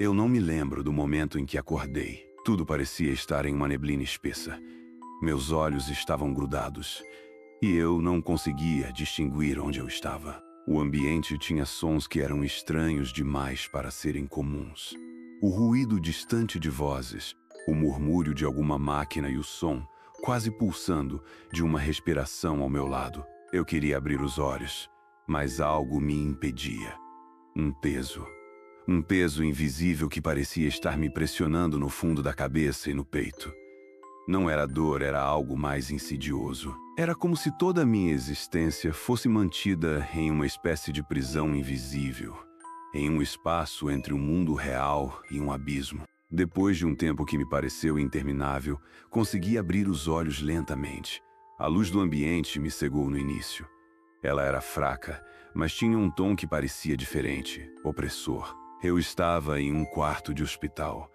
Eu não me lembro do momento em que acordei. Tudo parecia estar em uma neblina espessa. Meus olhos estavam grudados e eu não conseguia distinguir onde eu estava. O ambiente tinha sons que eram estranhos demais para serem comuns. O ruído distante de vozes, o murmúrio de alguma máquina e o som, quase pulsando, de uma respiração ao meu lado. Eu queria abrir os olhos, mas algo me impedia. Um peso. Um peso invisível que parecia estar me pressionando no fundo da cabeça e no peito. Não era dor, era algo mais insidioso. Era como se toda a minha existência fosse mantida em uma espécie de prisão invisível, em um espaço entre o mundo real e um abismo. Depois de um tempo que me pareceu interminável, consegui abrir os olhos lentamente. A luz do ambiente me cegou no início. Ela era fraca, mas tinha um tom que parecia diferente, opressor. Eu estava em um quarto de hospital.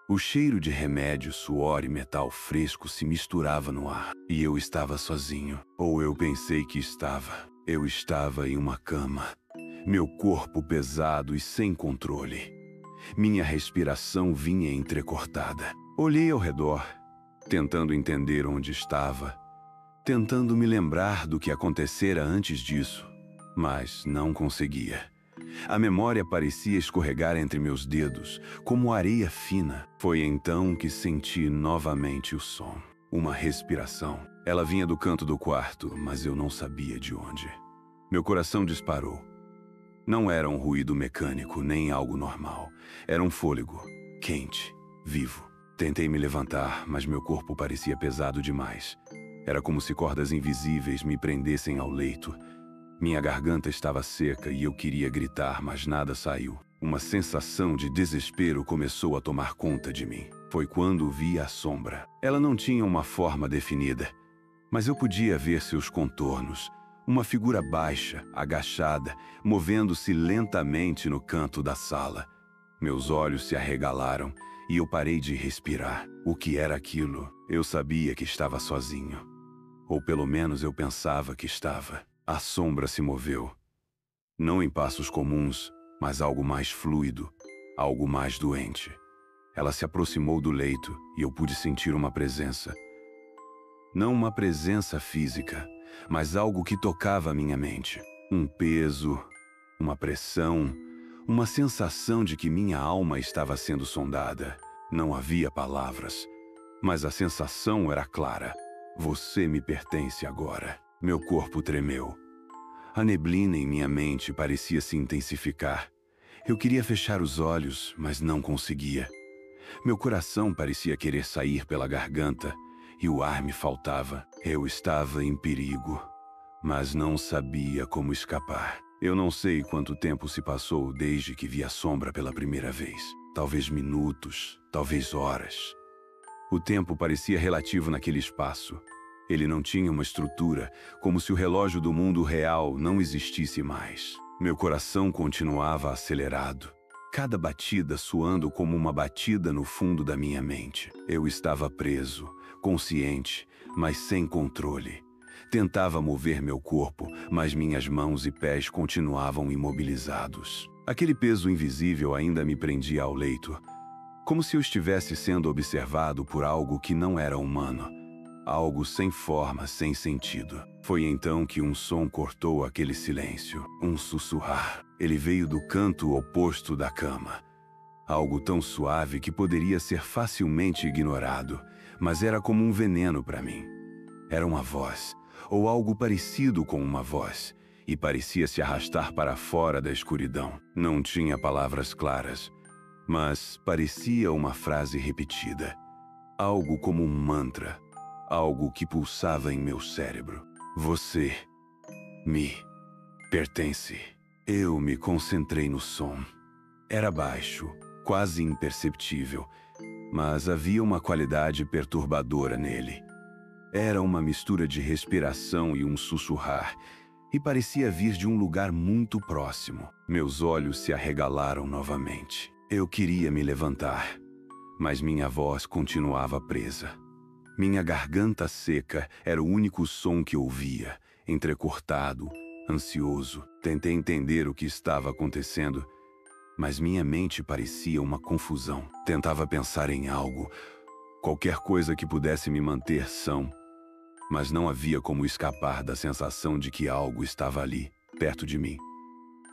O cheiro de remédio, suor e metal fresco se misturava no ar. E eu estava sozinho. Ou eu pensei que estava. Eu estava em uma cama. Meu corpo pesado e sem controle. Minha respiração vinha entrecortada. Olhei ao redor, tentando entender onde estava, tentando me lembrar do que acontecera antes disso, mas não conseguia. A memória parecia escorregar entre meus dedos, como areia fina. Foi então que senti novamente o som. Uma respiração. Ela vinha do canto do quarto, mas eu não sabia de onde. Meu coração disparou. Não era um ruído mecânico, nem algo normal. Era um fôlego, quente, vivo. Tentei me levantar, mas meu corpo parecia pesado demais. Era como se cordas invisíveis me prendessem ao leito. Minha garganta estava seca e eu queria gritar, mas nada saiu. Uma sensação de desespero começou a tomar conta de mim. Foi quando vi a sombra. Ela não tinha uma forma definida, mas eu podia ver seus contornos. Uma figura baixa, agachada, movendo-se lentamente no canto da sala. Meus olhos se arregalaram e eu parei de respirar. O que era aquilo? Eu sabia que estava sozinho. Ou pelo menos eu pensava que estava. A sombra se moveu. Não em passos comuns, mas algo mais fluido, algo mais doente. Ela se aproximou do leito e eu pude sentir uma presença. Não uma presença física, mas algo que tocava a minha mente. Um peso, uma pressão, uma sensação de que minha alma estava sendo sondada. Não havia palavras, mas a sensação era clara. Você me pertence agora. Meu corpo tremeu. A neblina em minha mente parecia se intensificar. Eu queria fechar os olhos, mas não conseguia. Meu coração parecia querer sair pela garganta e o ar me faltava. Eu estava em perigo, mas não sabia como escapar. Eu não sei quanto tempo se passou desde que vi a sombra pela primeira vez. Talvez minutos, talvez horas. O tempo parecia relativo naquele espaço. Ele não tinha uma estrutura, como se o relógio do mundo real não existisse mais. Meu coração continuava acelerado, cada batida soando como uma batida no fundo da minha mente. Eu estava preso, consciente, mas sem controle. Tentava mover meu corpo, mas minhas mãos e pés continuavam imobilizados. Aquele peso invisível ainda me prendia ao leito, como se eu estivesse sendo observado por algo que não era humano. Algo sem forma, sem sentido. Foi então que um som cortou aquele silêncio. Um sussurrar. Ele veio do canto oposto da cama. Algo tão suave que poderia ser facilmente ignorado, mas era como um veneno para mim. Era uma voz, ou algo parecido com uma voz, e parecia se arrastar para fora da escuridão. Não tinha palavras claras, mas parecia uma frase repetida. Algo como um mantra. Algo que pulsava em meu cérebro. Você me pertence. Eu me concentrei no som. Era baixo, quase imperceptível, mas havia uma qualidade perturbadora nele. Era uma mistura de respiração e um sussurrar, e parecia vir de um lugar muito próximo. Meus olhos se arregalaram novamente. Eu queria me levantar, mas minha voz continuava presa. Minha garganta seca era o único som que ouvia, entrecortado, ansioso. Tentei entender o que estava acontecendo, mas minha mente parecia uma confusão. Tentava pensar em algo, qualquer coisa que pudesse me manter são, mas não havia como escapar da sensação de que algo estava ali, perto de mim,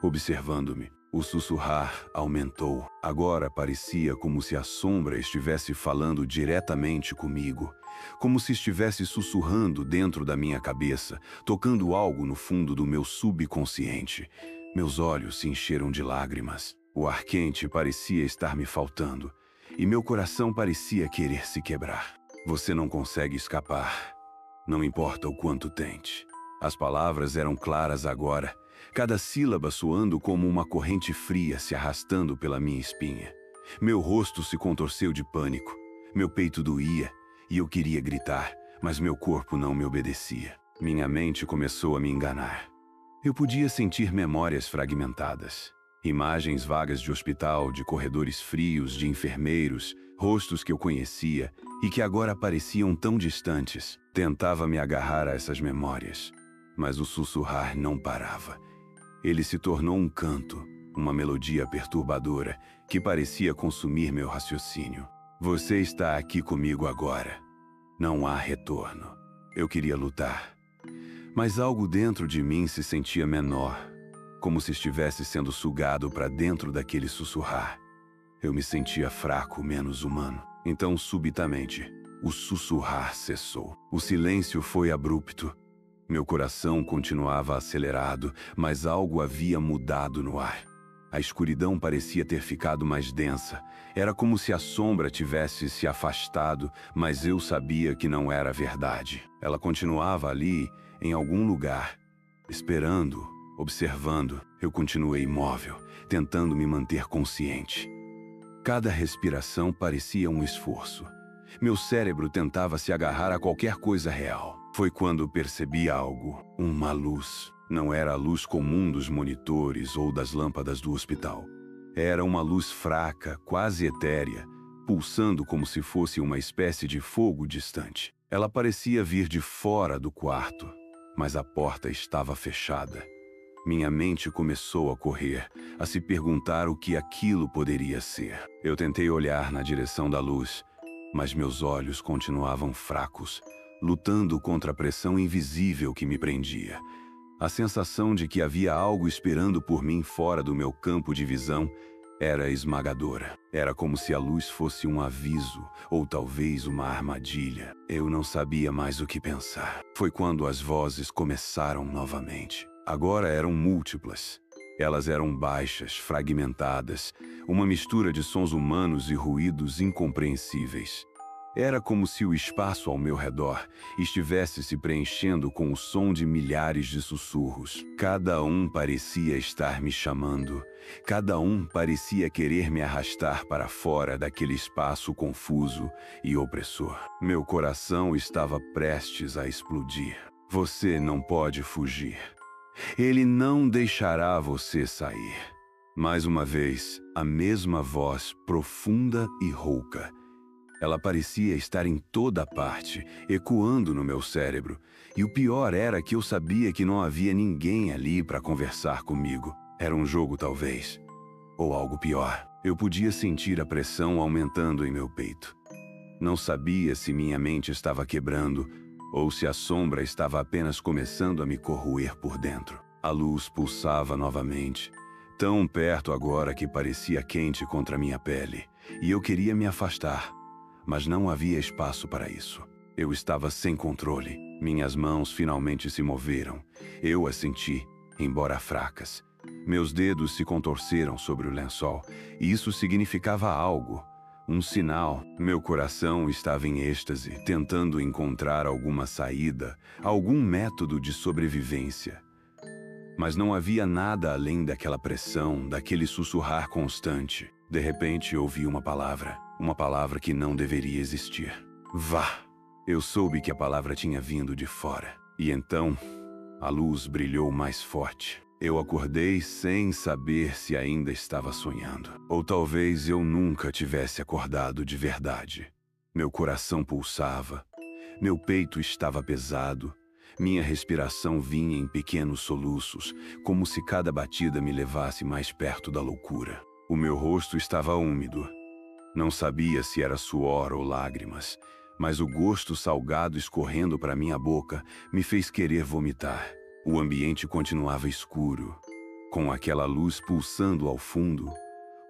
observando-me. O sussurrar aumentou. Agora parecia como se a sombra estivesse falando diretamente comigo, como se estivesse sussurrando dentro da minha cabeça, tocando algo no fundo do meu subconsciente. Meus olhos se encheram de lágrimas. O ar quente parecia estar me faltando, e meu coração parecia querer se quebrar. Você não consegue escapar, não importa o quanto tente. As palavras eram claras agora, cada sílaba soando como uma corrente fria se arrastando pela minha espinha. Meu rosto se contorceu de pânico, meu peito doía e eu queria gritar, mas meu corpo não me obedecia. Minha mente começou a me enganar. Eu podia sentir memórias fragmentadas, imagens vagas de hospital, de corredores frios, de enfermeiros, rostos que eu conhecia e que agora pareciam tão distantes. Tentava me agarrar a essas memórias, mas o sussurrar não parava. Ele se tornou um canto, uma melodia perturbadora que parecia consumir meu raciocínio. Você está aqui comigo agora. Não há retorno. Eu queria lutar, mas algo dentro de mim se sentia menor, como se estivesse sendo sugado para dentro daquele sussurrar. Eu me sentia fraco, menos humano. Então, subitamente, o sussurrar cessou. O silêncio foi abrupto. Meu coração continuava acelerado, mas algo havia mudado no ar. A escuridão parecia ter ficado mais densa. Era como se a sombra tivesse se afastado, mas eu sabia que não era verdade. Ela continuava ali, em algum lugar, esperando, observando. Eu continuei imóvel, tentando me manter consciente. Cada respiração parecia um esforço. Meu cérebro tentava se agarrar a qualquer coisa real. Foi quando percebi algo, uma luz. Não era a luz comum dos monitores ou das lâmpadas do hospital. Era uma luz fraca, quase etérea, pulsando como se fosse uma espécie de fogo distante. Ela parecia vir de fora do quarto, mas a porta estava fechada. Minha mente começou a correr, a se perguntar o que aquilo poderia ser. Eu tentei olhar na direção da luz, mas meus olhos continuavam fracos, lutando contra a pressão invisível que me prendia. A sensação de que havia algo esperando por mim fora do meu campo de visão era esmagadora. Era como se a luz fosse um aviso, ou talvez uma armadilha. Eu não sabia mais o que pensar. Foi quando as vozes começaram novamente. Agora eram múltiplas. Elas eram baixas, fragmentadas, uma mistura de sons humanos e ruídos incompreensíveis. Era como se o espaço ao meu redor estivesse se preenchendo com o som de milhares de sussurros. Cada um parecia estar me chamando. Cada um parecia querer me arrastar para fora daquele espaço confuso e opressor. Meu coração estava prestes a explodir. Você não pode fugir. Ele não deixará você sair. Mais uma vez, a mesma voz profunda e rouca. Ela parecia estar em toda parte, ecoando no meu cérebro. E o pior era que eu sabia que não havia ninguém ali para conversar comigo. Era um jogo, talvez. Ou algo pior. Eu podia sentir a pressão aumentando em meu peito. Não sabia se minha mente estava quebrando ou se a sombra estava apenas começando a me corroer por dentro. A luz pulsava novamente, tão perto agora que parecia quente contra minha pele, e eu queria me afastar. Mas não havia espaço para isso. Eu estava sem controle. Minhas mãos finalmente se moveram. Eu as senti, embora fracas. Meus dedos se contorceram sobre o lençol, e isso significava algo. Um sinal. Meu coração estava em êxtase, tentando encontrar alguma saída, algum método de sobrevivência. Mas não havia nada além daquela pressão, daquele sussurrar constante. De repente, ouvi uma palavra que não deveria existir. Vá! Eu soube que a palavra tinha vindo de fora. E então, a luz brilhou mais forte. Eu acordei sem saber se ainda estava sonhando. Ou talvez eu nunca tivesse acordado de verdade. Meu coração pulsava, meu peito estava pesado, minha respiração vinha em pequenos soluços, como se cada batida me levasse mais perto da loucura. O meu rosto estava úmido. Não sabia se era suor ou lágrimas, mas o gosto salgado escorrendo para minha boca me fez querer vomitar. O ambiente continuava escuro, com aquela luz pulsando ao fundo,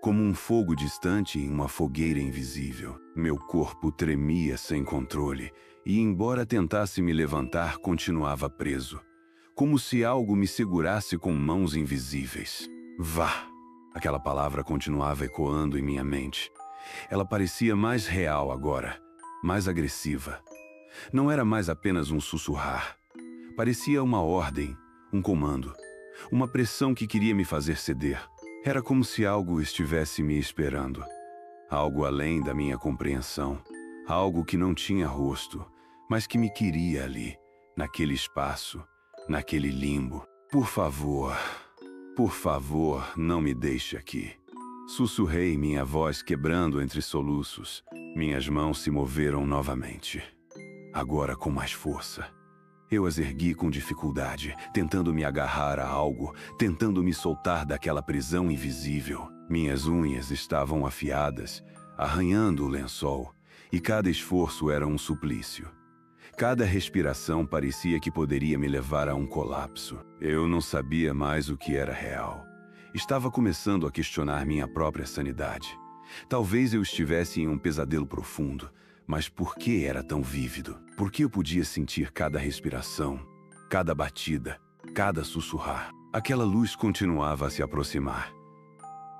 como um fogo distante em uma fogueira invisível. Meu corpo tremia sem controle e, embora tentasse me levantar, continuava preso, como se algo me segurasse com mãos invisíveis. Vá! Aquela palavra continuava ecoando em minha mente. Ela parecia mais real agora, mais agressiva. Não era mais apenas um sussurrar. Parecia uma ordem, um comando, uma pressão que queria me fazer ceder. Era como se algo estivesse me esperando. Algo além da minha compreensão. Algo que não tinha rosto, mas que me queria ali, naquele espaço, naquele limbo. Por favor, não me deixe aqui. Sussurrei, minha voz quebrando entre soluços. Minhas mãos se moveram novamente, agora com mais força. Eu as ergui com dificuldade, tentando me agarrar a algo, tentando me soltar daquela prisão invisível. Minhas unhas estavam afiadas, arranhando o lençol, e cada esforço era um suplício. Cada respiração parecia que poderia me levar a um colapso. Eu não sabia mais o que era real. Estava começando a questionar minha própria sanidade. Talvez eu estivesse em um pesadelo profundo, mas por que era tão vívido? Por que eu podia sentir cada respiração, cada batida, cada sussurrar? Aquela luz continuava a se aproximar.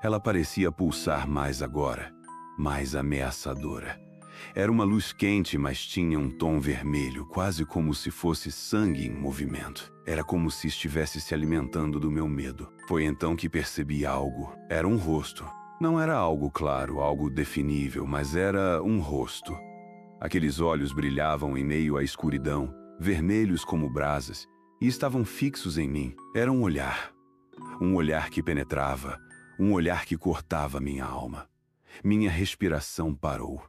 Ela parecia pulsar mais agora, mais ameaçadora. Era uma luz quente, mas tinha um tom vermelho, quase como se fosse sangue em movimento. Era como se estivesse se alimentando do meu medo. Foi então que percebi algo. Era um rosto. Não era algo claro, algo definível, mas era um rosto. Aqueles olhos brilhavam em meio à escuridão, vermelhos como brasas, e estavam fixos em mim. Era um olhar que penetrava, um olhar que cortava minha alma. Minha respiração parou.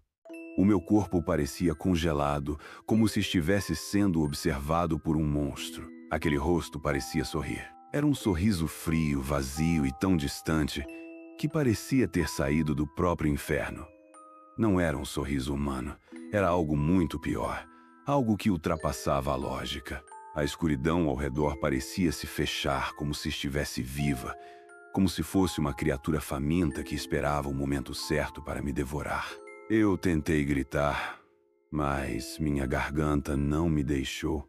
O meu corpo parecia congelado, como se estivesse sendo observado por um monstro. Aquele rosto parecia sorrir. Era um sorriso frio, vazio e tão distante, que parecia ter saído do próprio inferno. Não era um sorriso humano, era algo muito pior, algo que ultrapassava a lógica. A escuridão ao redor parecia se fechar como se estivesse viva, como se fosse uma criatura faminta que esperava o momento certo para me devorar. Eu tentei gritar, mas minha garganta não me deixou.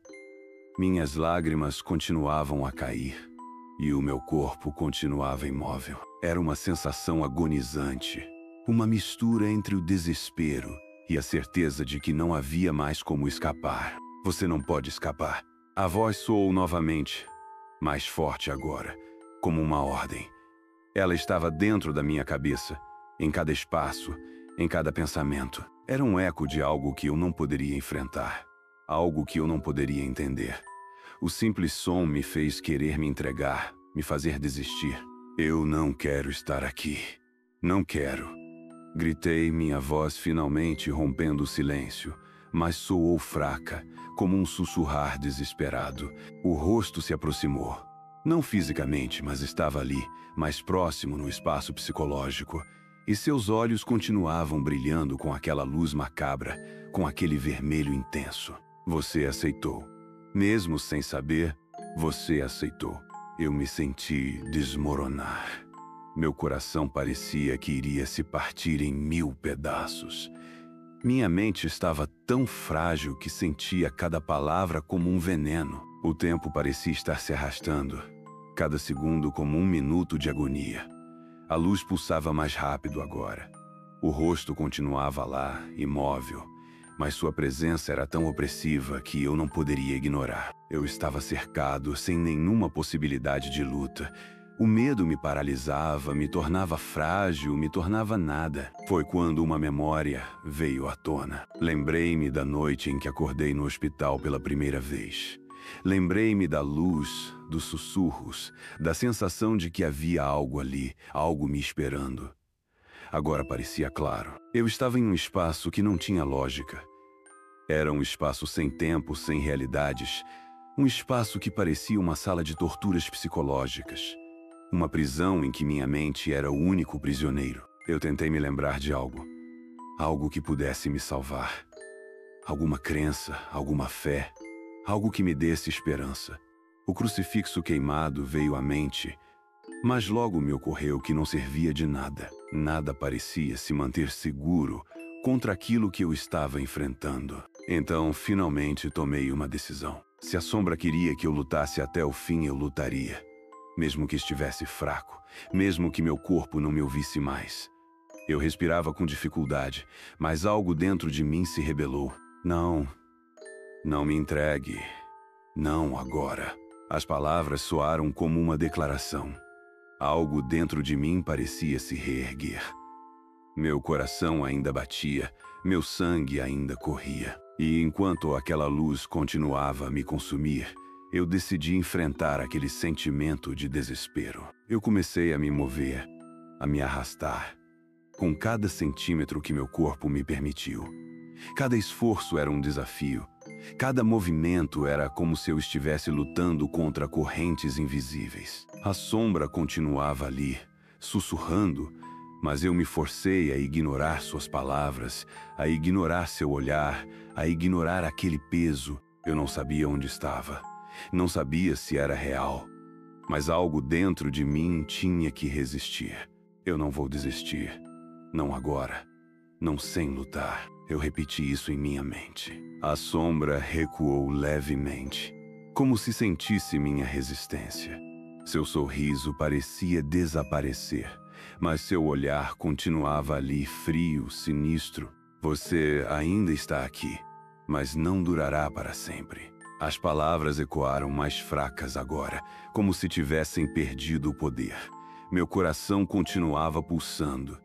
Minhas lágrimas continuavam a cair e o meu corpo continuava imóvel. Era uma sensação agonizante, uma mistura entre o desespero e a certeza de que não havia mais como escapar. Você não pode escapar. A voz soou novamente, mais forte agora, como uma ordem. Ela estava dentro da minha cabeça, em cada espaço, em cada pensamento. Era um eco de algo que eu não poderia enfrentar, algo que eu não poderia entender. O simples som me fez querer me entregar, me fazer desistir. Eu não quero estar aqui. Não quero. Gritei, minha voz finalmente rompendo o silêncio, mas soou fraca, como um sussurrar desesperado. O rosto se aproximou. Não fisicamente, mas estava ali, mais próximo no espaço psicológico. E seus olhos continuavam brilhando com aquela luz macabra, com aquele vermelho intenso. Você aceitou. Mesmo sem saber, você aceitou. Eu me senti desmoronar. Meu coração parecia que iria se partir em 1000 pedaços. Minha mente estava tão frágil que sentia cada palavra como um veneno. O tempo parecia estar se arrastando, cada segundo como 1 minuto de agonia. A luz pulsava mais rápido agora. O rosto continuava lá, imóvel, mas sua presença era tão opressiva que eu não poderia ignorar. Eu estava cercado, sem nenhuma possibilidade de luta. O medo me paralisava, me tornava frágil, me tornava nada. Foi quando uma memória veio à tona. Lembrei-me da noite em que acordei no hospital pela primeira vez. Lembrei-me da luz, dos sussurros, da sensação de que havia algo ali, algo me esperando. Agora parecia claro. Eu estava em um espaço que não tinha lógica. Era um espaço sem tempo, sem realidades. Um espaço que parecia uma sala de torturas psicológicas. Uma prisão em que minha mente era o único prisioneiro. Eu tentei me lembrar de algo. Algo que pudesse me salvar. Alguma crença, alguma fé. Algo que me desse esperança. O crucifixo queimado veio à mente, mas logo me ocorreu que não servia de nada. Nada parecia se manter seguro contra aquilo que eu estava enfrentando. Então, finalmente, tomei uma decisão. Se a sombra queria que eu lutasse até o fim, eu lutaria. Mesmo que estivesse fraco, mesmo que meu corpo não me ouvisse mais. Eu respirava com dificuldade, mas algo dentro de mim se rebelou. Não, não me entregue. Não agora. As palavras soaram como uma declaração. Algo dentro de mim parecia se reerguer. Meu coração ainda batia, meu sangue ainda corria. E enquanto aquela luz continuava a me consumir, eu decidi enfrentar aquele sentimento de desespero. Eu comecei a me mover, a me arrastar, com cada centímetro que meu corpo me permitiu. Cada esforço era um desafio. Cada movimento era como se eu estivesse lutando contra correntes invisíveis. A sombra continuava ali, sussurrando, mas eu me forcei a ignorar suas palavras, a ignorar seu olhar, a ignorar aquele peso. Eu não sabia onde estava. Não sabia se era real. Mas algo dentro de mim tinha que resistir. Eu não vou desistir. Não agora. Não sem lutar. Eu repeti isso em minha mente. A sombra recuou levemente, como se sentisse minha resistência. Seu sorriso parecia desaparecer, mas seu olhar continuava ali, frio, sinistro. Você ainda está aqui, mas não durará para sempre. As palavras ecoaram mais fracas agora, como se tivessem perdido o poder. Meu coração continuava pulsando,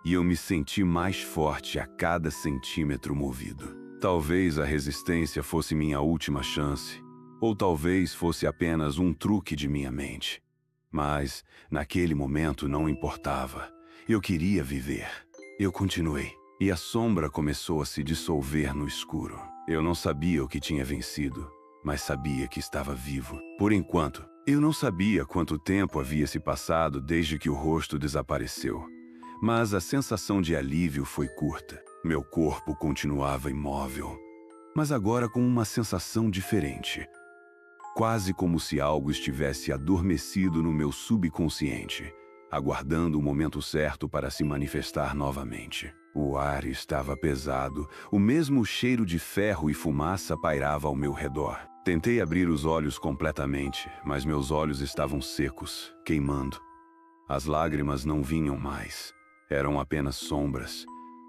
e eu me senti mais forte a cada centímetro movido. Talvez a resistência fosse minha última chance, ou talvez fosse apenas um truque de minha mente. Mas, naquele momento, não importava. Eu queria viver. Eu continuei, e a sombra começou a se dissolver no escuro. Eu não sabia o que tinha vencido, mas sabia que estava vivo. Por enquanto, eu não sabia quanto tempo havia se passado desde que o rosto desapareceu. Mas a sensação de alívio foi curta. Meu corpo continuava imóvel, mas agora com uma sensação diferente. Quase como se algo estivesse adormecido no meu subconsciente, aguardando o momento certo para se manifestar novamente. O ar estava pesado, o mesmo cheiro de ferro e fumaça pairava ao meu redor. Tentei abrir os olhos completamente, mas meus olhos estavam secos, queimando. As lágrimas não vinham mais. Eram apenas sombras,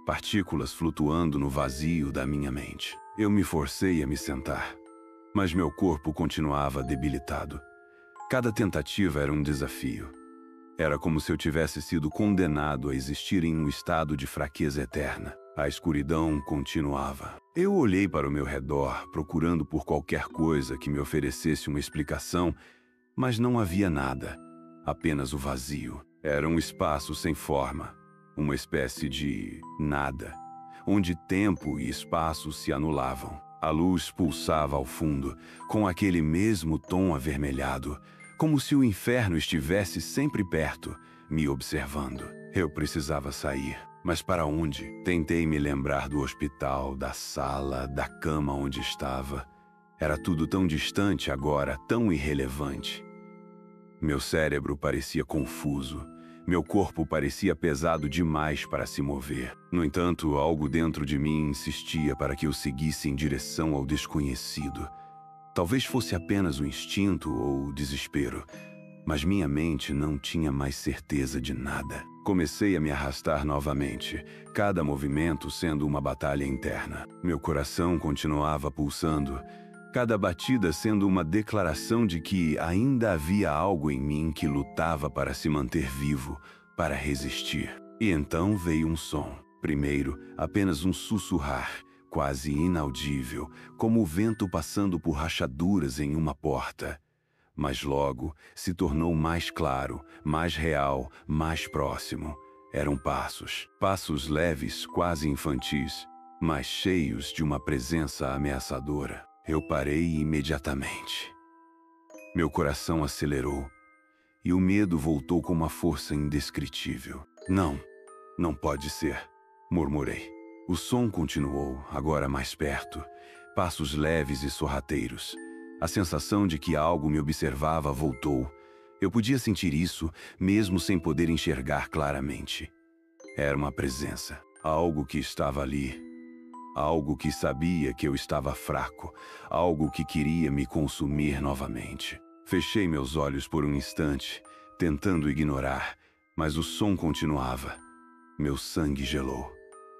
partículas flutuando no vazio da minha mente. Eu me forcei a me sentar, mas meu corpo continuava debilitado. Cada tentativa era um desafio. Era como se eu tivesse sido condenado a existir em um estado de fraqueza eterna. A escuridão continuava. Eu olhei para o meu redor, procurando por qualquer coisa que me oferecesse uma explicação, mas não havia nada. Apenas o vazio. Era um espaço sem forma. Uma espécie de nada, onde tempo e espaço se anulavam. A luz pulsava ao fundo, com aquele mesmo tom avermelhado, como se o inferno estivesse sempre perto, me observando. Eu precisava sair, mas para onde? Tentei me lembrar do hospital, da sala, da cama onde estava. Era tudo tão distante agora, tão irrelevante. Meu cérebro parecia confuso. Meu corpo parecia pesado demais para se mover. No entanto, algo dentro de mim insistia para que eu seguisse em direção ao desconhecido. Talvez fosse apenas o instinto ou o desespero, mas minha mente não tinha mais certeza de nada. Comecei a me arrastar novamente, cada movimento sendo uma batalha interna. Meu coração continuava pulsando, cada batida sendo uma declaração de que ainda havia algo em mim que lutava para se manter vivo, para resistir. E então veio um som. Primeiro, apenas um sussurrar, quase inaudível, como o vento passando por rachaduras em uma porta. Mas logo se tornou mais claro, mais real, mais próximo. Eram passos. Passos leves, quase infantis, mas cheios de uma presença ameaçadora. Eu parei imediatamente. Meu coração acelerou, e o medo voltou com uma força indescritível. Não, não pode ser, murmurei. O som continuou, agora mais perto, passos leves e sorrateiros. A sensação de que algo me observava voltou. Eu podia sentir isso, mesmo sem poder enxergar claramente. Era uma presença, algo que estava ali. Algo que sabia que eu estava fraco, algo que queria me consumir novamente. Fechei meus olhos por um instante, tentando ignorar, mas o som continuava. Meu sangue gelou.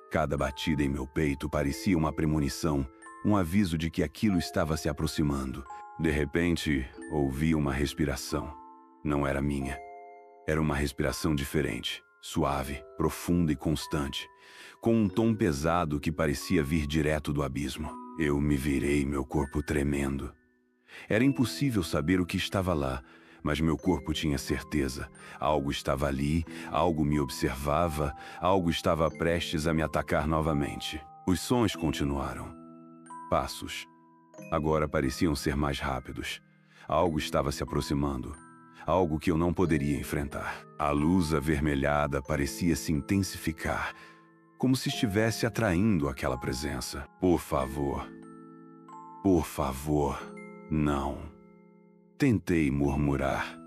Cada batida em meu peito parecia uma premonição, um aviso de que aquilo estava se aproximando. De repente, ouvi uma respiração. Não era minha. Era uma respiração diferente, suave, profunda e constante, com um tom pesado que parecia vir direto do abismo. Eu me virei, meu corpo tremendo. Era impossível saber o que estava lá, mas meu corpo tinha certeza. Algo estava ali, algo me observava, algo estava prestes a me atacar novamente. Os sons continuaram. Passos. Agora pareciam ser mais rápidos. Algo estava se aproximando. Algo que eu não poderia enfrentar. A luz avermelhada parecia se intensificar, como se estivesse atraindo aquela presença. Por favor. Por favor, não. Tentei murmurar,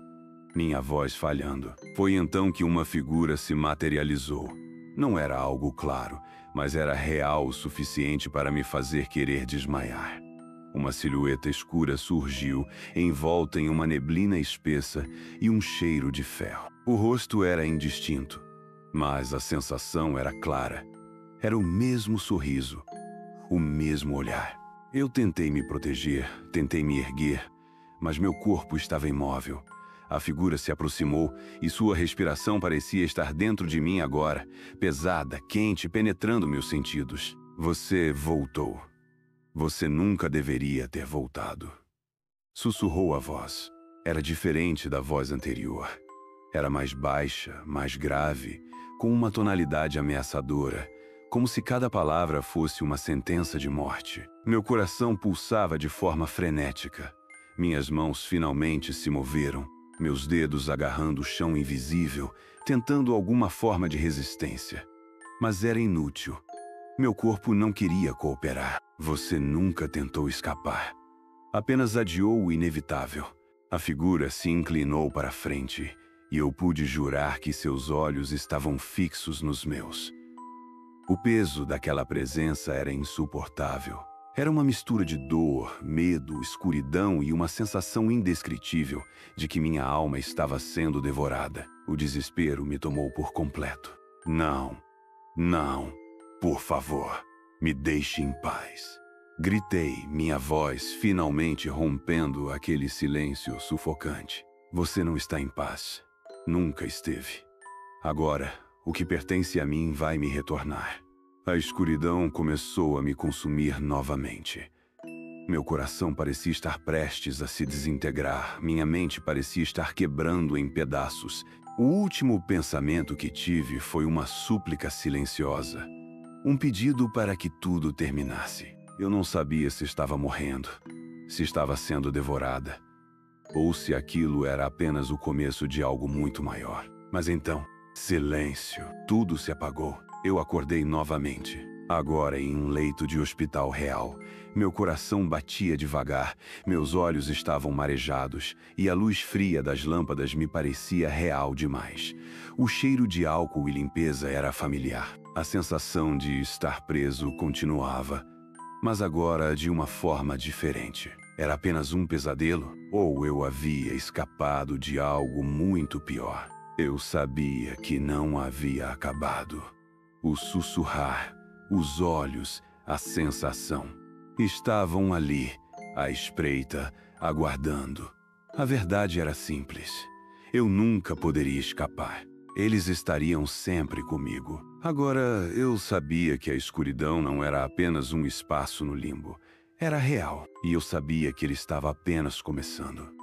minha voz falhando. Foi então que uma figura se materializou. Não era algo claro, mas era real o suficiente para me fazer querer desmaiar. Uma silhueta escura surgiu, envolta em uma neblina espessa e um cheiro de ferro. O rosto era indistinto, mas a sensação era clara. Era o mesmo sorriso, o mesmo olhar. Eu tentei me proteger, tentei me erguer, mas meu corpo estava imóvel. A figura se aproximou e sua respiração parecia estar dentro de mim agora, pesada, quente, penetrando meus sentidos. Você voltou. Você nunca deveria ter voltado. Sussurrou a voz. Era diferente da voz anterior. Era mais baixa, mais grave, com uma tonalidade ameaçadora, como se cada palavra fosse uma sentença de morte. Meu coração pulsava de forma frenética. Minhas mãos finalmente se moveram, meus dedos agarrando o chão invisível, tentando alguma forma de resistência. Mas era inútil. Meu corpo não queria cooperar. Você nunca tentou escapar. Apenas adiou o inevitável. A figura se inclinou para a frente, e eu pude jurar que seus olhos estavam fixos nos meus. O peso daquela presença era insuportável. Era uma mistura de dor, medo, escuridão e uma sensação indescritível de que minha alma estava sendo devorada. O desespero me tomou por completo. Não, não, por favor, me deixe em paz. Gritei, minha voz finalmente rompendo aquele silêncio sufocante. Você não está em paz. Nunca esteve. Agora, o que pertence a mim vai me retornar. A escuridão começou a me consumir novamente. Meu coração parecia estar prestes a se desintegrar. Minha mente parecia estar quebrando em pedaços. O último pensamento que tive foi uma súplica silenciosa. Um pedido para que tudo terminasse. Eu não sabia se estava morrendo, se estava sendo devorada, ou se aquilo era apenas o começo de algo muito maior. Mas então, silêncio. Tudo se apagou. Eu acordei novamente, agora em um leito de hospital real. Meu coração batia devagar, meus olhos estavam marejados e a luz fria das lâmpadas me parecia real demais. O cheiro de álcool e limpeza era familiar. A sensação de estar preso continuava, mas agora de uma forma diferente. Era apenas um pesadelo? Ou eu havia escapado de algo muito pior? Eu sabia que não havia acabado. O sussurrar, os olhos, a sensação. Estavam ali, à espreita, aguardando. A verdade era simples. Eu nunca poderia escapar. Eles estariam sempre comigo. Agora, eu sabia que a escuridão não era apenas um espaço no limbo. Era real, e eu sabia que ele estava apenas começando.